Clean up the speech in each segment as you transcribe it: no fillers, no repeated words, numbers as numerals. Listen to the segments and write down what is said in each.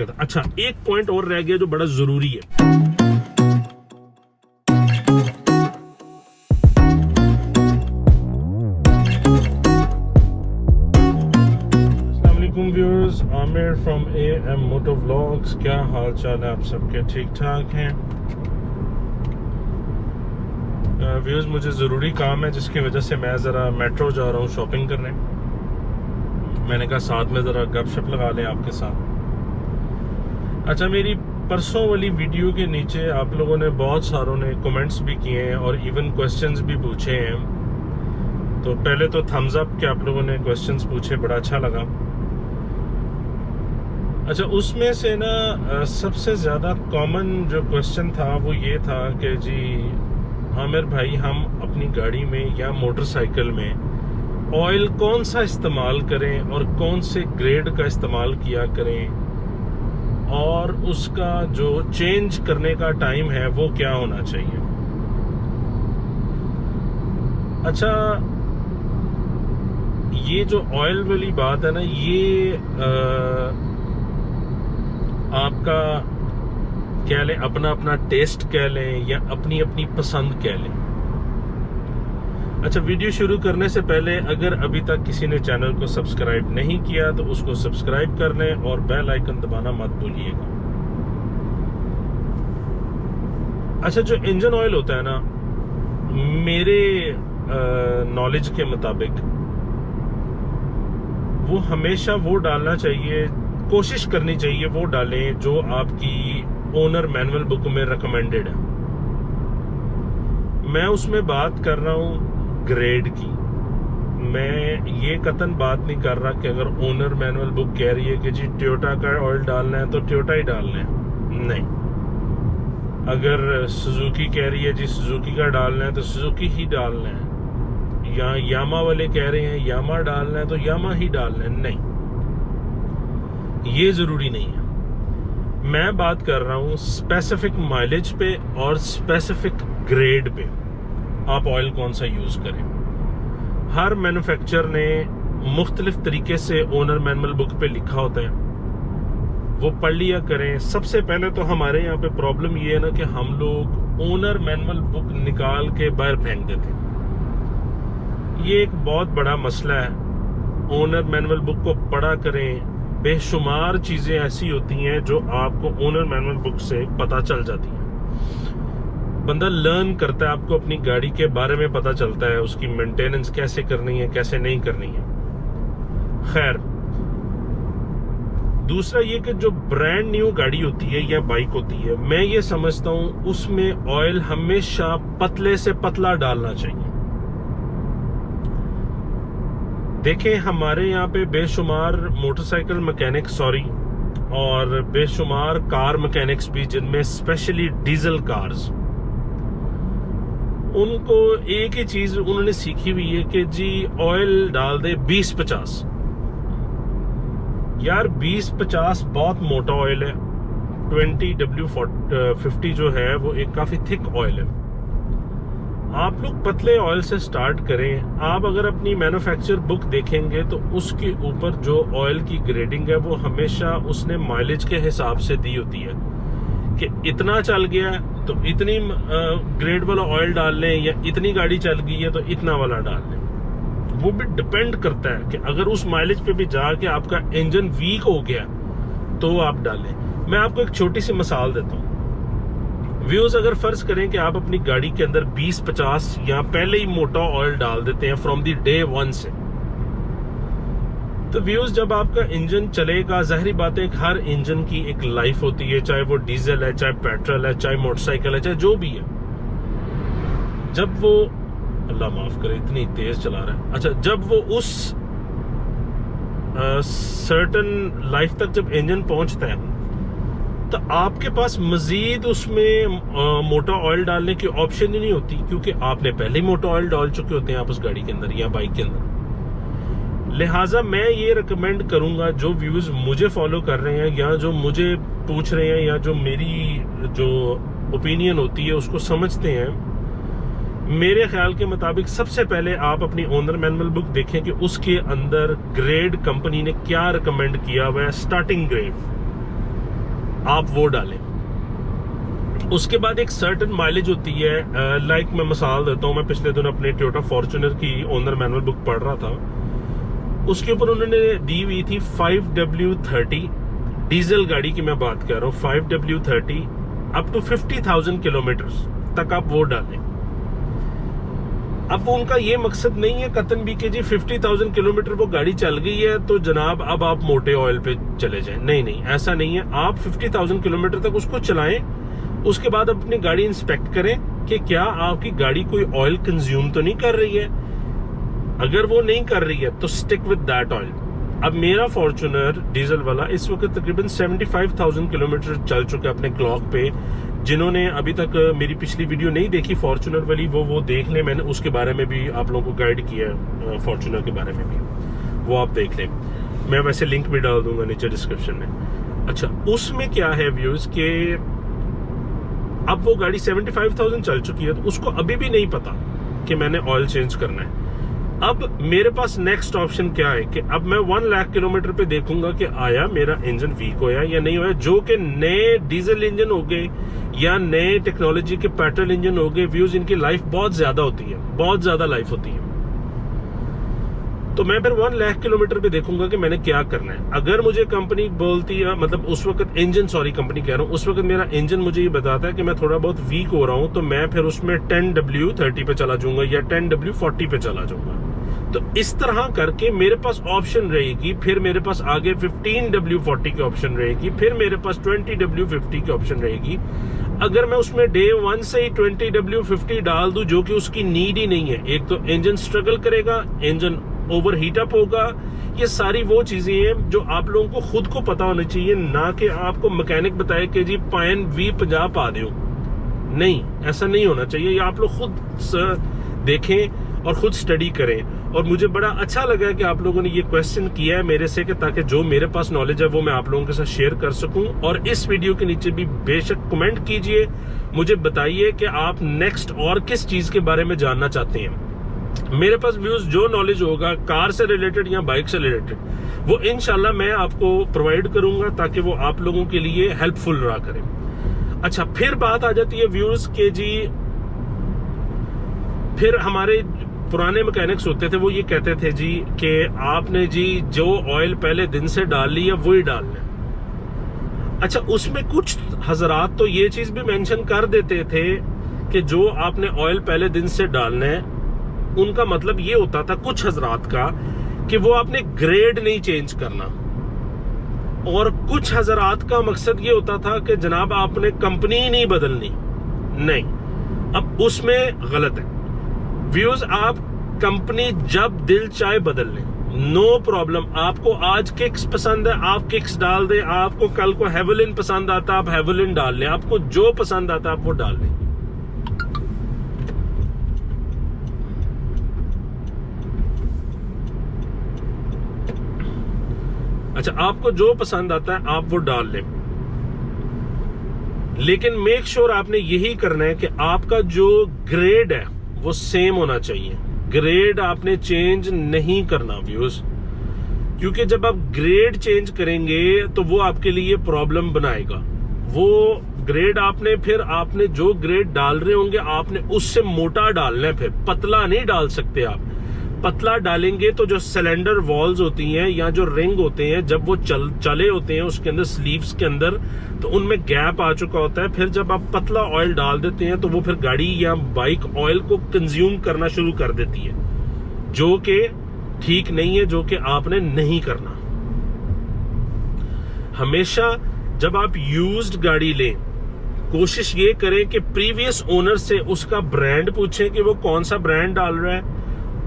करता। अच्छा, एक पॉइंट और रह गया जो बड़ा जरूरी है। Viewers, Aamir from AM moto vlogs. क्या हाल चाल है आप सबके? ठीक ठाक हैं? व्यूअर्स, मुझे ज़रूरी काम है जिसकी वजह से मैं ज़रा मेट्रो जा रहा हूँ शॉपिंग करने। मैंने कहा साथ में ज़रा गपशप लगा लें आपके साथ। अच्छा, मेरी परसों वाली वीडियो के नीचे आप लोगों ने बहुत सारों ने कमेंट्स भी किए हैं और इवन क्वेश्चंस भी पूछे हैं। तो पहले तो थम्स अप कि आप लोगों ने क्वेश्चंस पूछे, बड़ा अच्छा लगा। अच्छा, उसमें से ना सबसे ज़्यादा कॉमन जो क्वेश्चन था वो ये था कि जी आमिर भाई, हम अपनी गाड़ी में या मोटरसाइकिल में ऑयल कौन सा इस्तेमाल करें और कौन से ग्रेड का इस्तेमाल किया करें, और उसका जो चेंज करने का टाइम है वो क्या होना चाहिए। अच्छा, ये जो ऑयल वाली बात है ना, ये आपका कह लें, अपना अपना टेस्ट कह लें या अपनी अपनी पसंद कह लें। अच्छा, वीडियो शुरू करने से पहले अगर अभी तक किसी ने चैनल को सब्सक्राइब नहीं किया तो उसको सब्सक्राइब कर लें और बेल आइकन दबाना मत भूलिएगा। अच्छा, जो इंजन ऑयल होता है ना, मेरे नॉलेज के मुताबिक वो हमेशा वो डालना चाहिए, कोशिश करनी चाहिए वो डालें जो आपकी ओनर मैनुअल बुक में रिकमेंडेड है। मैं उसमें बात कर रहा हूं ग्रेड की। मैं ये कतन बात नहीं कर रहा कि अगर ओनर मैनुअल बुक कह रही है कि जी टोयोटा का ऑयल डालना है तो टोयोटा ही डालना है, नहीं। अगर सुजुकी कह रही है जी सुजुकी का डालना है तो सुजुकी ही डालना है, या यामा वाले कह रहे हैं यामा डालना है तो यामा ही डालना है, नहीं, ये जरूरी नहीं है। मैं बात कर रहा हूं स्पेसिफिक माइलेज पे और स्पेसिफिक ग्रेड पे आप ऑयल कौन सा यूज करें। हर मैन्युफैक्चरर ने मुख्तलिफ तरीके से ओनर मैनुअल बुक पे लिखा होता है, वो पढ़ लिया करें। सबसे पहले तो हमारे यहाँ पे प्रॉब्लम ये है ना कि हम लोग ओनर मैनुअल बुक निकाल के बाहर फेंक देते हैं। ये एक बहुत बड़ा मसला है। ओनर मैनुअल बुक को पढ़ा करें। बेशुमार चीजें ऐसी होती हैं जो आपको ओनर मैनुअल बुक से पता चल जाती हैं। बंदा लर्न करता है, आपको अपनी गाड़ी के बारे में पता चलता है, उसकी मेंटेनेंस कैसे करनी है कैसे नहीं करनी है। खैर, दूसरा ये कि जो ब्रांड न्यू गाड़ी होती है या बाइक होती है, मैं ये समझता हूं उसमें ऑयल हमेशा पतले से पतला डालना चाहिए। देखें, हमारे यहाँ पे बेशुमार मोटरसाइकिल मैकेनिक्स और बेशुमार कार मैकेनिक्स भी, जिनमें स्पेशली डीजल कार्स, उनको एक ही चीज उन्होंने सीखी हुई है कि जी ऑयल डाल दे 20-50। यार 20-50 बहुत मोटा ऑयल है। 20W50 जो है वो एक काफी थिक ऑयल है। आप लोग पतले ऑयल से स्टार्ट करें। आप अगर अपनी मैन्युफैक्चर बुक देखेंगे तो उसके ऊपर जो ऑयल की ग्रेडिंग है वो हमेशा उसने माइलेज के हिसाब से दी होती है कि इतना चल गया तो इतनी ग्रेड वाला ऑयल डाल लें, या इतनी गाड़ी चल गई है तो इतना वाला डाल लें। वो भी डिपेंड करता है कि अगर उस माइलेज पे भी जाके आपका इंजन वीक हो गया तो आप डालें। मैं आपको एक छोटी सी मिसाल देता हूँ। व्यूज, अगर फर्ज करें कि आप अपनी गाड़ी के अंदर 20-50 या पहले ही मोटा ऑयल डाल देते हैं फ्रॉम दी डे 1 से, तो व्यूज जब आपका इंजन चलेगा, जाहिर बात है हर इंजन की एक लाइफ होती है, चाहे वो डीजल है, चाहे पेट्रोल है, चाहे मोटरसाइकिल है, चाहे जो भी है। जब वो, अल्लाह माफ करे इतनी तेज चला रहा है, अच्छा, जब वो उस सर्टेन लाइफ तक जब इंजन पहुंचता है तो आपके पास मजीद उसमें मोटा ऑयल डालने की ऑप्शन ही नहीं होती, क्योंकि आपने पहले ही मोटा ऑयल डाल चुके होते हैं आप उस गाड़ी के अंदर या बाइक के अंदर। लिहाजा मैं ये रिकमेंड करूंगा, जो व्यूज मुझे फॉलो कर रहे हैं या जो मुझे पूछ रहे हैं या जो मेरी जो ओपिनियन होती है उसको समझते हैं, मेरे ख्याल के मुताबिक सबसे पहले आप अपनी ओनर मैनुअल बुक देखें कि उसके अंदर ग्रेड कंपनी ने क्या रिकमेंड किया हुआ है, स्टार्टिंग ग्रेड। आप वो डालें। उसके बाद एक सर्टेन माइलेज होती है, लाइक मैं मिसाल देता हूँ, मैं पिछले दिन अपने टोयोटा फॉर्च्यूनर की ओनर मैनुअल बुक पढ़ रहा था, उसके ऊपर उन्होंने दी हुई थी 5W30 डीजल गाड़ी की मैं बात कर रहा हूँ, 5W30 अप टू 50,000 किलोमीटर तक आप वो डालें। अब उनका ये मकसद नहीं है कतन भी कि जी 50,000 किलोमीटर वो गाड़ी चल गई है तो जनाब अब आप मोटे ऑयल पे चले जाएं। नहीं नहीं, ऐसा नहीं है। आप 50,000 किलोमीटर तक उसको चलाएं, उसके बाद अपनी गाड़ी इंस्पेक्ट करें कि क्या आपकी गाड़ी कोई ऑयल कंज्यूम तो नहीं कर रही है। अगर वो नहीं कर रही है तो स्टिक विद दैट ऑयल। अब मेरा फॉर्च्यूनर डीजल वाला इस वक्त तकरीबन 75,000 किलोमीटर चल चुका है अपने क्लॉक पे। जिन्होंने अभी तक मेरी पिछली वीडियो नहीं देखी फॉर्च्यूनर वाली, वो देख लें, मैंने उसके बारे में भी आप लोगों को गाइड किया है, फॉर्च्यूनर के बारे में भी, वो आप देख लें। मैं वैसे लिंक भी डाल दूंगा नीचे डिस्क्रिप्शन में। अच्छा, उसमें क्या है व्यूज के अब वो गाड़ी 75,000 चल चुकी है तो उसको अभी भी नहीं पता कि मैंने ऑयल चेंज करना है। अब मेरे पास नेक्स्ट ऑप्शन क्या है कि अब मैं 1 लाख किलोमीटर पे देखूंगा कि आया मेरा इंजन वीक होया या नहीं होया, जो कि नए डीजल इंजन हो गए या नए टेक्नोलॉजी के पेट्रोल इंजन हो गए, व्यूज इनकी लाइफ बहुत ज्यादा होती है, बहुत ज्यादा लाइफ होती है। तो मैं फिर 1 लाख किलोमीटर पे देखूंगा कि मैंने क्या करना है। अगर मुझे कंपनी बोलती है, मतलब उस वक्त इंजन, सॉरी कंपनी कह रहा हूं, उस वक्त मेरा इंजन मुझे ये बताता है कि मैं थोड़ा बहुत वीक हो रहा हूं, तो मैं फिर उसमें 10W30 पे चला जाऊंगा या 10W40 पे चला जाऊंगा। तो इस तरह करके मेरे पास ऑप्शन रहेगी, फिर मेरे पास आगे 15W40 की ऑप्शन रहेगी, फिर मेरे पास 20W50 की ऑप्शन रहेगी। अगर मैं उसमें डे 1 से ही 20W50 डाल दूं, जो कि उसकी नीड ही नहीं है, एक तो इंजन स्ट्रगल करेगा, इंजन ओवर हीट अप होगा, ये सारी वो चीजें हैं जो आप लोगों को खुद को पता होनी चाहिए, ना कि आपको मैकेनिक बताए कि जी पायन V50 पा दो। नहीं, ऐसा नहीं होना चाहिए। ये आप लोग खुद देखें और खुद स्टडी करें। और मुझे बड़ा अच्छा लगा कि आप लोगों ने ये क्वेश्चन किया है मेरे से, कि ताकि जो मेरे पास नॉलेज है वो मैं आप लोगों के साथ शेयर कर सकूं। और इस वीडियो के नीचे भी बेशक कमेंट कीजिए, मुझे बताइए कि आप नेक्स्ट और किस चीज के बारे में जानना चाहते हैं। मेरे पास व्यूज जो नॉलेज होगा कार से रिलेटेड या बाइक से रिलेटेड, वो इंशाल्लाह मैं आपको प्रोवाइड करूंगा ताकि वो आप लोगों के लिए हेल्पफुल रहा करे। अच्छा, फिर बात आ जाती है व्यूज के जी, फिर हमारे पुराने मैकेनिक्स होते थे, वो ये कहते थे जी कि आपने जी जो ऑयल पहले दिन से डाल ली है वही डालना है। अच्छा, उसमें कुछ हजरात तो ये चीज भी मेंशन कर देते थे कि जो आपने ऑयल पहले दिन से डालना है, उनका मतलब ये होता था कुछ हजरात का कि वो आपने ग्रेड नहीं चेंज करना, और कुछ हजरात का मकसद ये होता था कि जनाब आपने कंपनी ही नहीं बदलनी। नहीं, अब उसमें गलत है व्यूज। आप कंपनी जब दिल चाहे बदल लें, नो प्रॉब्लम। आपको आज किक्स पसंद है, आप किक्स डाल दें। आपको कल को हेवलिन पसंद आता, आप हेवलिन डाल लें। आपको जो पसंद आता आप वो डाल लें। अच्छा, आपको जो पसंद आता है आप वो डाल लें, लेकिन मेक श्योर आपने यही करना है कि आपका जो ग्रेड है वो सेम होना चाहिए। ग्रेड आपने चेंज नहीं करना व्यूज, क्योंकि जब आप ग्रेड चेंज करेंगे तो वो आपके लिए प्रॉब्लम बनाएगा। वो ग्रेड आपने जो ग्रेड डाल रहे होंगे आपने उससे मोटा डालना है, फिर पतला नहीं डाल सकते आप। पतला डालेंगे तो जो सिलेंडर वॉल्स होती हैं या जो रिंग होते हैं, जब वो चले होते हैं उसके अंदर स्लीव्स के अंदर, तो उनमें गैप आ चुका होता है। फिर जब आप पतला ऑयल डाल देते हैं तो वो फिर गाड़ी या बाइक ऑयल को कंज्यूम करना शुरू कर देती है, जो कि ठीक नहीं है, जो कि आपने नहीं करना। हमेशा जब आप यूज्ड गाड़ी लें, कोशिश ये करें कि प्रीवियस ओनर से उसका ब्रांड पूछें कि वो कौन सा ब्रांड डाल रहा है,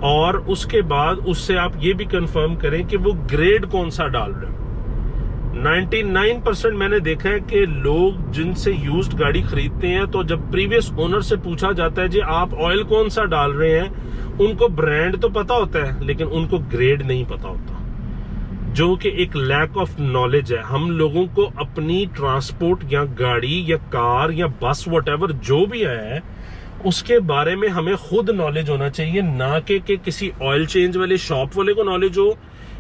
और उसके बाद उससे आप ये भी कंफर्म करें कि वो ग्रेड कौन सा डाल रहे हैं। 99% मैंने देखा है कि लोग जिनसे यूज्ड गाड़ी खरीदते हैं, तो जब प्रीवियस ओनर से पूछा जाता है जी आप ऑयल कौन सा डाल रहे हैं, उनको ब्रांड तो पता होता है लेकिन उनको ग्रेड नहीं पता होता, जो कि एक लैक ऑफ नॉलेज है। हम लोगों को अपनी ट्रांसपोर्ट या गाड़ी या कार या बस व्हाटएवर जो भी है उसके बारे में हमें खुद नॉलेज होना चाहिए, ना कि किसी ऑयल चेंज वाले शॉप वाले को नॉलेज हो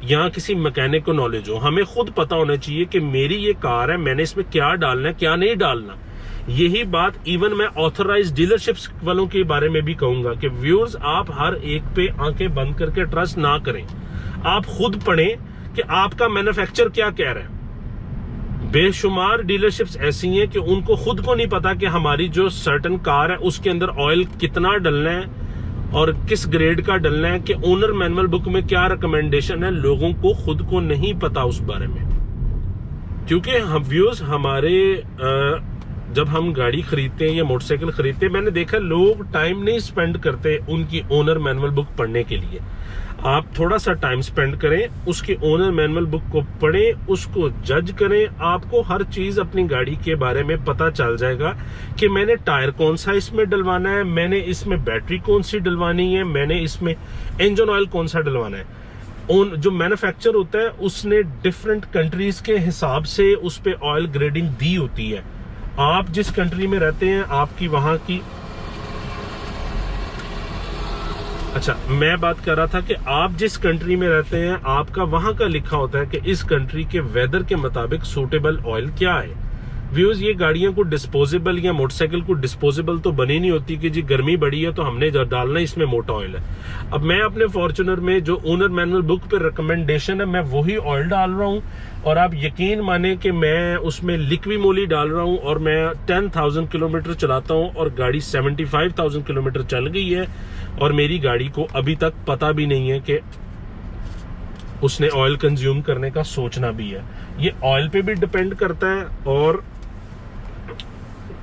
या किसी मैकेनिक को नॉलेज हो, हमें खुद पता होना चाहिए कि मेरी ये कार है, मैंने इसमें क्या डालना है क्या नहीं डालना। यही बात इवन मैं ऑथराइज्ड डीलरशिप्स वालों के बारे में भी कहूंगा कि व्यूअर्स, आप हर एक पे आंखें बंद करके ट्रस्ट ना करें, आप खुद पढ़ें कि आपका मैन्युफैक्चरर क्या कह रहा है। बेशुमार डीलरशिप्स ऐसी हैं कि उनको खुद को नहीं पता कि हमारी जो सर्टन कार है उसके अंदर ऑयल कितना डलना है और किस ग्रेड का डलना है, कि ओनर मैनुअल बुक में क्या रिकमेंडेशन है, लोगों को खुद को नहीं पता उस बारे में। क्योंकि हम व्यूअर्स, हमारे जब हम गाड़ी खरीदते हैं या मोटरसाइकिल खरीदते हैं, मैंने देखा लोग टाइम नहीं स्पेंड करते उनकी ओनर मैनुअल बुक पढ़ने के लिए। आप थोड़ा सा टाइम स्पेंड करें, उसकी ओनर मैनुअल बुक को पढ़ें, उसको जज करें, आपको हर चीज अपनी गाड़ी के बारे में पता चल जाएगा कि मैंने टायर कौन सा इसमें डलवाना है, मैंने इसमें बैटरी कौन सी डलवानी है, मैंने इसमें इंजन ऑयल कौन सा डलवाना है। जो मैन्युफैक्चर होता है उसने डिफरेंट कंट्रीज के हिसाब से उस पे ऑयल ग्रेडिंग दी होती है। आप जिस कंट्री में रहते हैं आपकी वहां की, अच्छा मैं बात कर रहा था कि आप जिस कंट्री में रहते हैं आपका वहां का लिखा होता है कि इस कंट्री के वेदर के मुताबिक सूटेबल ऑयल क्या है। व्यूज, ये गाड़ियों को डिस्पोजेबल या मोटरसाइकिल को डिस्पोजेबल तो बनी नहीं होती कि जी गर्मी बढ़ी है तो हमने डालना इसमें मोटा ऑयल है। अब मैं अपने फॉर्च्यूनर में जो ओनर मैनुअल बुक पे रिकमेंडेशन है मैं वही ऑयल डाल रहा हूं, और आप यकीन माने कि मैं उसमें लिक्वी मोली डाल रहा हूं, और मैं 10,000 किलोमीटर चलाता हूं और गाड़ी 75,000 किलोमीटर चल गई है, और मेरी गाड़ी को अभी तक पता भी नहीं है कि उसने ऑयल कंज्यूम करने का सोचना भी है। ये ऑयल पे भी डिपेंड करता है और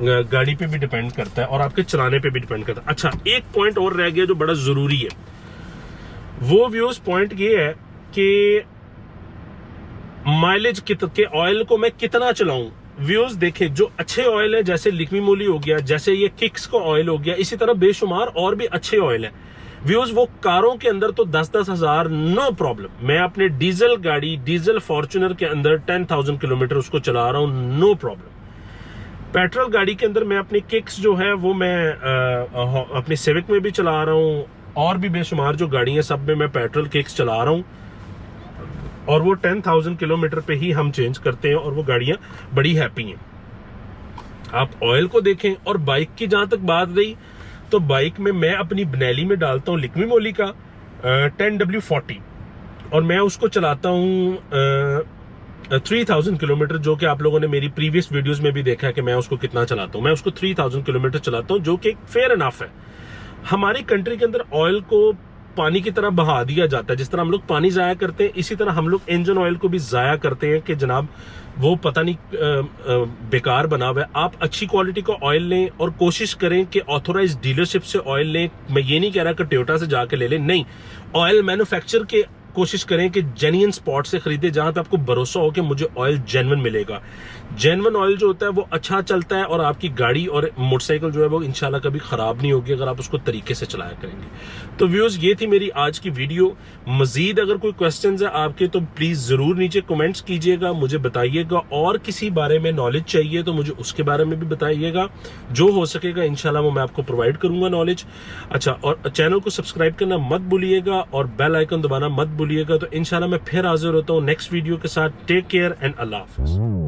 गाड़ी पे भी डिपेंड करता है और आपके चलाने पे भी डिपेंड करता है। अच्छा, एक पॉइंट और रह गया जो बड़ा जरूरी है, वो व्यूज पॉइंट ये है कि माइलेज के ऑयल को मैं कितना चलाऊं। व्यूज देखें, जो अच्छे ऑयल है जैसे लिक्वी मोली हो गया, जैसे ये किक्स का ऑयल हो गया, इसी तरह बेशुमार और भी अच्छे ऑयल है। व्यूज, वो कारों के अंदर तो 10-10 हजार नो प्रॉब्लम। मैं अपने डीजल गाड़ी, डीजल फॉर्च्यूनर के अंदर 10,000 किलोमीटर उसको चला रहा हूं, नो प्रॉब्लम। पेट्रोल गाड़ी के अंदर मैं अपनी किक्स जो है वो मैं अपनी सिविक में भी चला रहा हूं, और भी बेशुमार जो गाड़ी है सब में मैं पेट्रोल किक्स चला रहा हूं, और वो 10,000 किलोमीटर पे ही हम चेंज करते हैं और वो गाड़ियां बड़ी हैप्पी हैं। आप ऑयल को देखें। और बाइक की जहां तक बात रही तो बाइक में मैं अपनी बनेली में डालता हूं लिक्वी मोली का 10W40, और मैं उसको चलाता हूं 3,000 किलोमीटर, जो कि आप लोगों ने मेरी प्रीवियस वीडियोस में भी देखा है कि मैं उसको कितना चलाता हूं। मैं उसको 3,000 किलोमीटर चलाता हूं, जो कि फेयर इनफ है। हमारी कंट्री के अंदर ऑयल को पानी की तरह बहा दिया जाता है। जिस तरह हम लोग पानी जाया करते हैं, इसी तरह हम लोग इंजन ऑयल को भी जाया करते हैं कि जनाब वो पता नहीं बेकार बना हुआ है। आप अच्छी क्वालिटी का ऑयल लें और कोशिश करें कि ऑथोराइज्ड डीलरशिप से ऑयल लें। मैं ये नहीं कह रहा कि टोयोटा से जाके ले लें, नहीं, ऑयल मैन्युफैक्चर के कोशिश करें कि जेन्युइन स्पॉट से खरीदे जहां पे आपको भरोसा हो कि मुझे ऑयल जेन्युइन मिलेगा। जेन्युइन ऑयल जो होता है वो अच्छा चलता है और आपकी गाड़ी और मोटरसाइकिल जो है वो इंशाल्लाह कभी खराब नहीं होगी अगर आप उसको तरीके से चलाया करेंगे। तो व्यूअर्स, ये थी मेरी आज की वीडियो। मजीद अगर कोई क्वेश्चंस है आपके तो प्लीज जरूर नीचे कमेंट्स कीजिएगा, मुझे बताइएगा, और किसी बारे में नॉलेज चाहिए तो मुझे उसके बारे में भी बताइएगा। जो हो सकेगा इंशाल्लाह वो मैं आपको प्रोवाइड करूंगा नॉलेज। अच्छा, और चैनल को सब्सक्राइब करना मत भूलिएगा और बेल आइकन दबाना मत भूलिएगा। तो इंशाल्लाह मैं फिर हाजिर होता हूँ नेक्स्ट वीडियो के साथ। टेक केयर एंड अल्लाह हाफिज।